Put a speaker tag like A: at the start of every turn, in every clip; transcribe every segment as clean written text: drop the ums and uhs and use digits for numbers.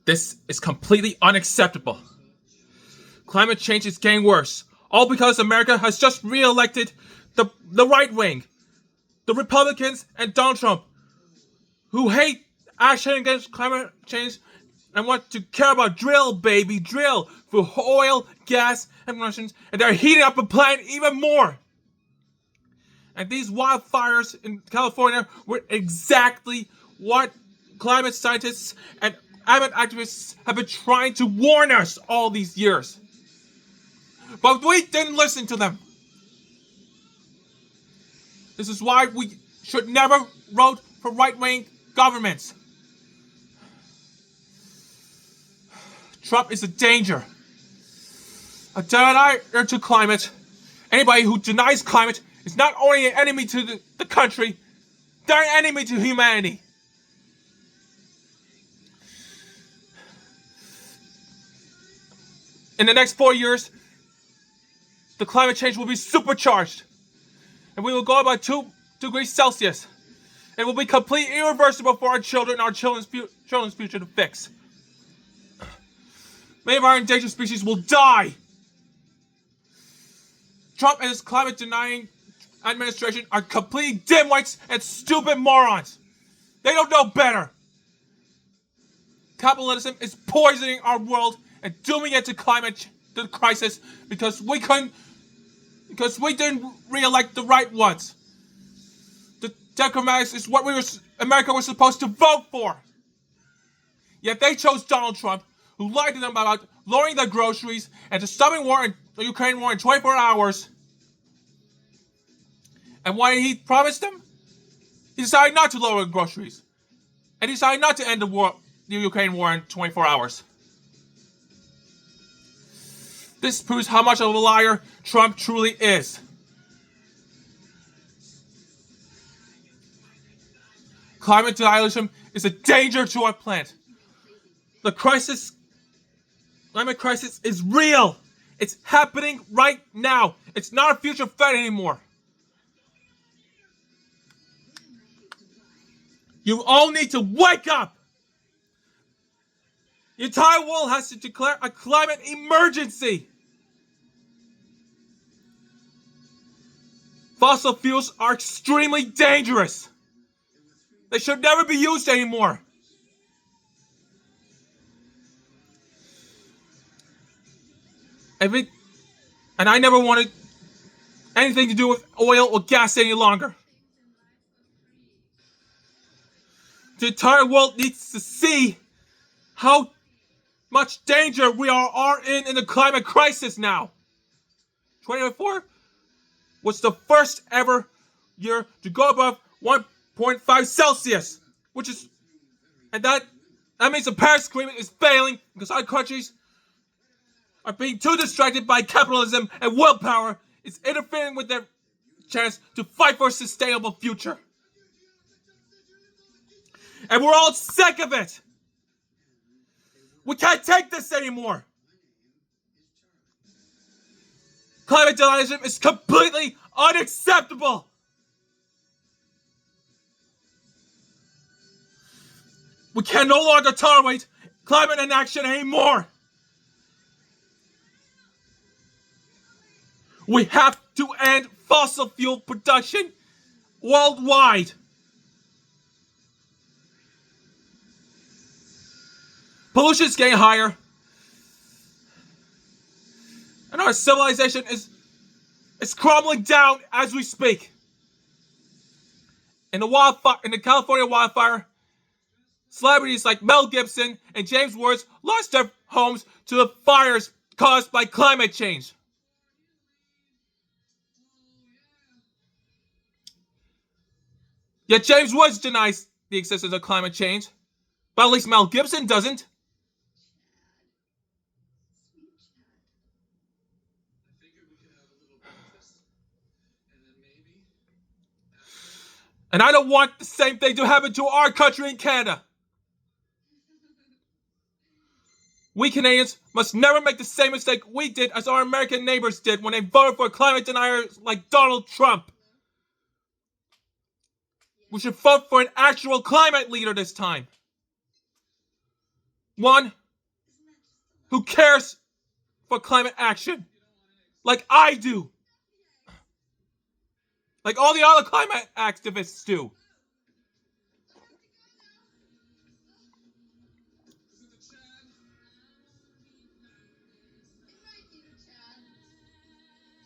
A: This is completely unacceptable. Climate change is getting worse, all because America has just re-elected the right wing, the Republicans and Donald Trump, who hate action against climate change and want to care about drill, baby, drill, for oil, gas, and Russians, and they're heating up the planet even more. And these wildfires in California were exactly what climate scientists and climate activists have been trying to warn us all these years. But we didn't listen to them. This is why we should never vote for right-wing governments. Trump is a danger. A denier to climate. Anybody who denies climate is not only an enemy to the country, they're an enemy to humanity. In the next 4 years, the climate change will be supercharged. And we will go about 2 degrees Celsius. It will be completely irreversible for our children and our children's future to fix. Many of our endangered species will die. Trump and his climate-denying administration are completely dimwits and stupid morons. They don't know better. Capitalism is poisoning our world and dooming it to climate crisis because we didn't re-elect the right ones. The Democrats is what America was supposed to vote for. Yet they chose Donald Trump, who lied to them about lowering their groceries and to stopping the Ukraine war in 24 hours. And what he promised them? He decided not to lower groceries. And he decided not to end the Ukraine war in 24 hours. This proves how much of a liar Trump truly is. Climate denialism is a danger to our planet. The climate crisis is real. It's happening right now. It's not a future threat anymore. You all need to wake up. The entire world has to declare a climate emergency. Fossil fuels are extremely dangerous. They should never be used anymore. And I never wanted anything to do with oil or gas any longer. The entire world needs to see how much danger we are in the climate crisis now. 2024 was the first ever year to go above 1.5 Celsius, and that means the Paris Agreement is failing because our countries are being too distracted by capitalism, and willpower is interfering with their chance to fight for a sustainable future. And we're all sick of it. We can't take this anymore. Climate denialism is completely unacceptable. We can no longer tolerate climate inaction anymore. We have to end fossil fuel production worldwide. Pollution is getting higher. And our civilization is crumbling down as we speak. In the California wildfire, celebrities like Mel Gibson and James Woods lost their homes to the fires caused by climate change. Yet James Woods denies the existence of climate change, but at least Mel Gibson doesn't. And I don't want the same thing to happen to our country in Canada. We Canadians must never make the same mistake we did as our American neighbors did when they voted for climate deniers like Donald Trump. We should vote for an actual climate leader this time. One who cares for climate action, like I do, like all the other climate activists do.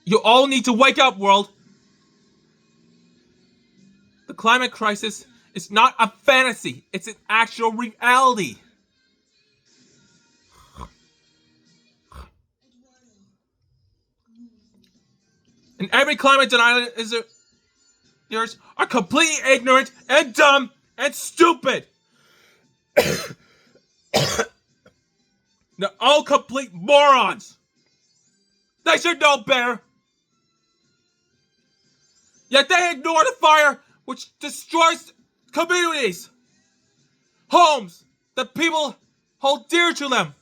A: You all need to wake up, world. The climate crisis is not a fantasy, it's an actual reality. And every climate deniers are completely ignorant and dumb and stupid. They're all complete morons. They should know better. Yet they ignore the fire which destroys communities, homes that people hold dear to them.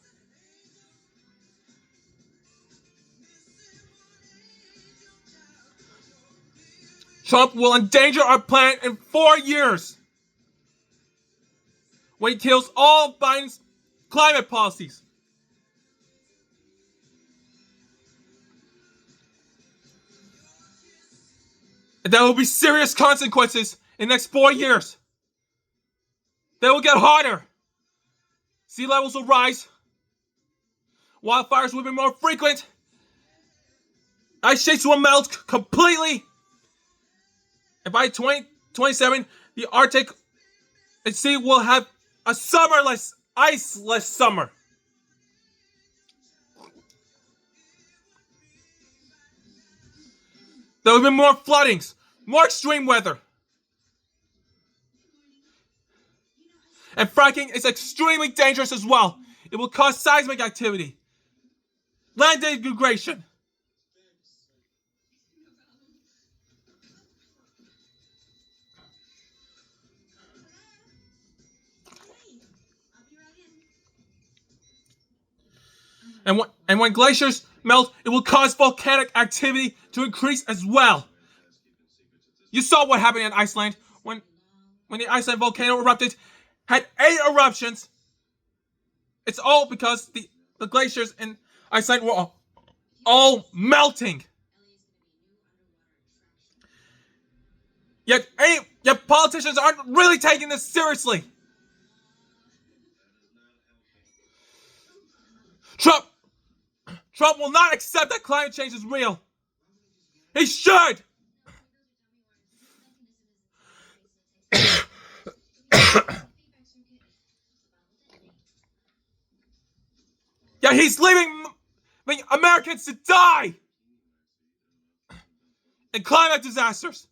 A: Trump will endanger our planet in 4 years when he kills all of Biden's climate policies. And there will be serious consequences in the next 4 years. They will get hotter. Sea levels will rise. Wildfires will be more frequent. Ice sheets will melt completely. And by 2027, the Arctic Sea will have a summerless, iceless summer. There will be more floodings, more extreme weather. And fracking is extremely dangerous as well. It will cause seismic activity, land degradation. And when glaciers melt, it will cause volcanic activity to increase as well. You saw what happened in Iceland when the Iceland volcano erupted, had 8 eruptions. It's all because the glaciers in Iceland were all melting. Yet politicians aren't really taking this seriously. Trump will not accept that climate change is real. He should. Yet he's leaving Americans to die in climate disasters.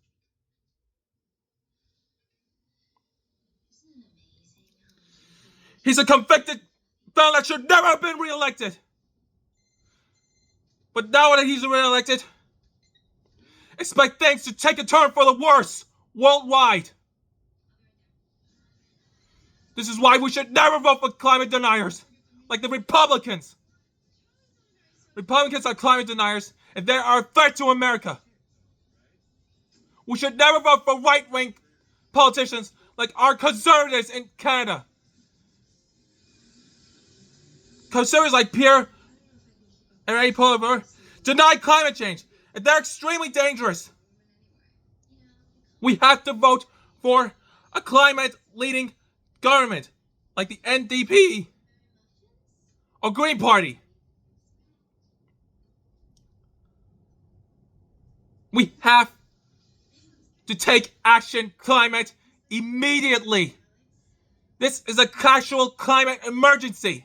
A: He's a convicted felon that should never have been reelected. But now that he's reelected, expect things to take a turn for the worse worldwide. This is why we should never vote for climate deniers, like the Republicans. Republicans are climate deniers, and they are a threat to America. We should never vote for right-wing politicians like our conservatives in Canada. Conservatives like Pierre and Paul deny climate change, and they're extremely dangerous. We have to vote for a climate-leading government like the NDP or Green Party. We have to take action climate immediately. This is a actual climate emergency.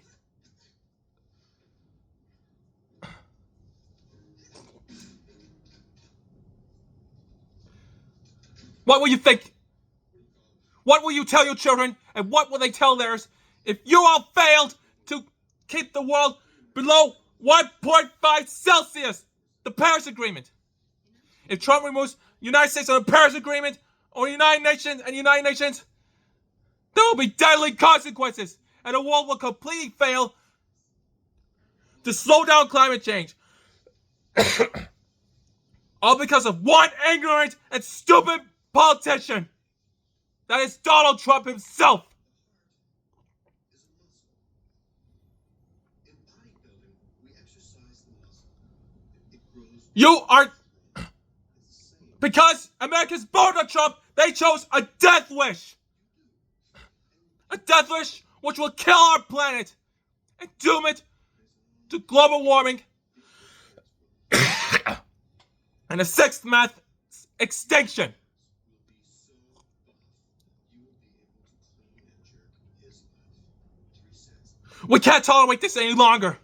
A: What will you think? What will you tell your children, and what will they tell theirs if you all failed to keep the world below 1.5 Celsius, the Paris Agreement? If Trump removes the United States from the Paris Agreement or United Nations, there will be deadly consequences, and the world will completely fail to slow down climate change. All because of one ignorant and stupid politician. That is Donald Trump himself. You are... Because Americans voted Trump, they chose a death wish. A death wish which will kill our planet and doom it to global warming and a sixth mass extinction. We can't tolerate this any longer.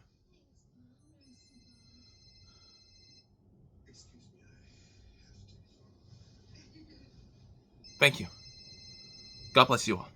A: Thank you. God bless you all.